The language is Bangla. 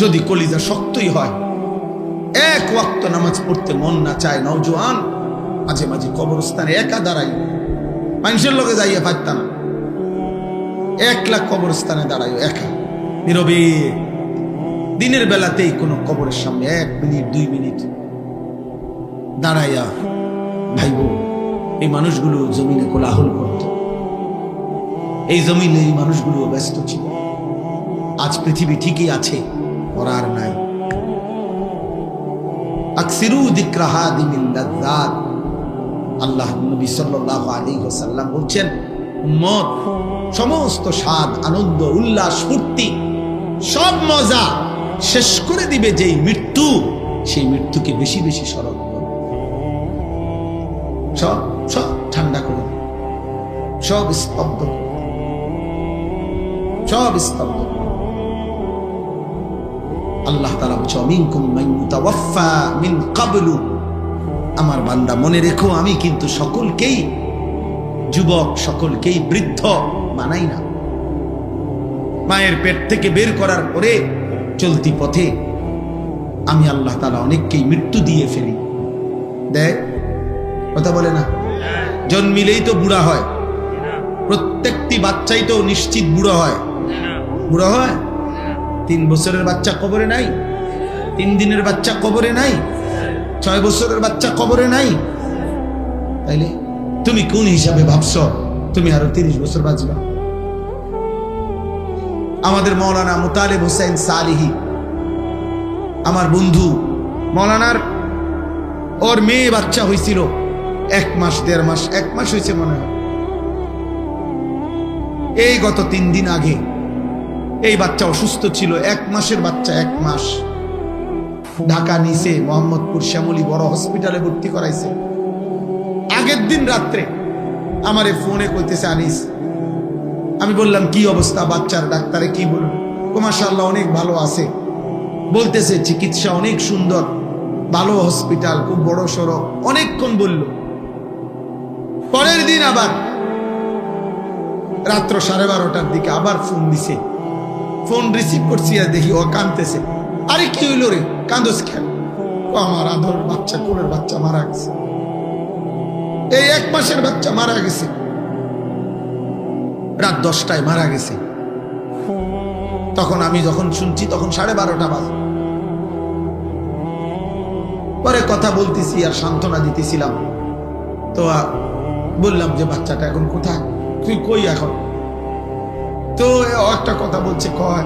যদি কলিজা শক্তই হয়, এক ওয়াক্ত নামাজ পড়তে মন না চায় নওজোয়ান, মাঝে মাঝে কবরস্থানে একা দাঁড়াই, মানুষের লোকে যাইয়া পারত না, একলা কবরস্থানে দাঁড়াই একা নীরবে, দিনের বেলাতেই কোনো কবরের সামনে 1 মিনিট 2 মিনিট দাঁড়াইয়া ভাইব। এই মানুষগুলো জমিনে কোলাহল করত, এই জমিনে এই মানুষগুলো ব্যস্ত ছিল। আজ পৃথিবী ঠিকই আছে, ওরা আর নাই। আকসিরু যিকরা হাদিমিল লাযযাত, আল্লাহ নবী সাল্লাল্লাহু আলাইহি ওয়াসাল্লাম বলছেন, উম্মত সমস্ত স্বাদ, আনন্দ, উল্লাস, ফুর্তি, সব মজা শেষ করে দিবে যেই মৃত্যু, সেই মৃত্যুকে বেশি বেশি স্মরণ করো। সব সব ঠান্ডা করে, সব স্তব্ধ, সব স্তব্ধ। আল্লাহ তাআলা বলছেন, মিনকুম মান ইউতাওয়াফা মিন ক্বাবলু, আমার বান্দা মনে রেখো, আমি কিন্তু সকলকেই যুবক, সকলকেই বৃদ্ধ মানাই না। মায়ের পেট থেকে বের করার পরে চলতি পথে আমি আল্লাহ তাআলা অনেককেই মৃত্যু দিয়ে ফেলি। দেখ, কথা বলে না, জন্মিলেই তো বুড়া হয়, প্রত্যেকটি বাচ্চাই তো নিশ্চিত বুড়ো হয়। বুড়ো হয়, 3 বছরের বাচ্চা কবরে নাই, 3 দিনের বাচ্চা কবরে নাই, 6 বছরের বাচ্চা কবরে নাই। তাইলে তুমি কোন হিসাবে ভাবছো তুমি আরো 30 বছর বাঁচবা? আমাদের মৌলানা মুতালিব হোসেন সালিহি, আমার বন্ধু, মৌলানার ওর মেয়ে বাচ্চা হয়েছিল 1 মাস 1.5 মাস, 1 মাস হয়েছে মনে হয়। এই গত 3 দিন আগে এই বাচ্চা অসুস্থ ছিল, 1 মাসের বাচ্চা, 1 মাস। ঢাকা নিচে মোহাম্মদপুর শ্যামলী বড় হসপিটালে ভর্তি করাইছে। আগের দিন রাত্রে আমারে ফোনে কইতেছে, আনিস, আমি বললাম কি অবস্থা বাচ্চার? ডাক্তারে কি বলল? মাশাআল্লাহ অনেক ভালো আছে, বলতেছে চিকিৎসা অনেক সুন্দর, ভালো হসপিটাল, খুব বড় সড়ো, অনেকক্ষণ বলল। পরের দিন আবার রাত্র 12:30টার দিকে আবার ফোন দিছে। ফোন রিসিভ করছি আর দেখি ও কাঁদতেছে। আরে কি হইল রে, কাঁদোস কেন? আমার আদর বাচ্চা, কোলের বাচ্চা মারা গেছে, এই 1 মাসের বাচ্চা মারা গেছে, রাত 10টায় মারা গেছে। তখন আমি যখন শুনছি তখন 12:30 বাজে। পরে কথা বলতেছি আর সান্ত্বনা দিতেছিলাম, তো বললাম যে বাচ্চাটা এখন কোথায়, তুই কই এখন? তো একটা কথা বলছে, কয়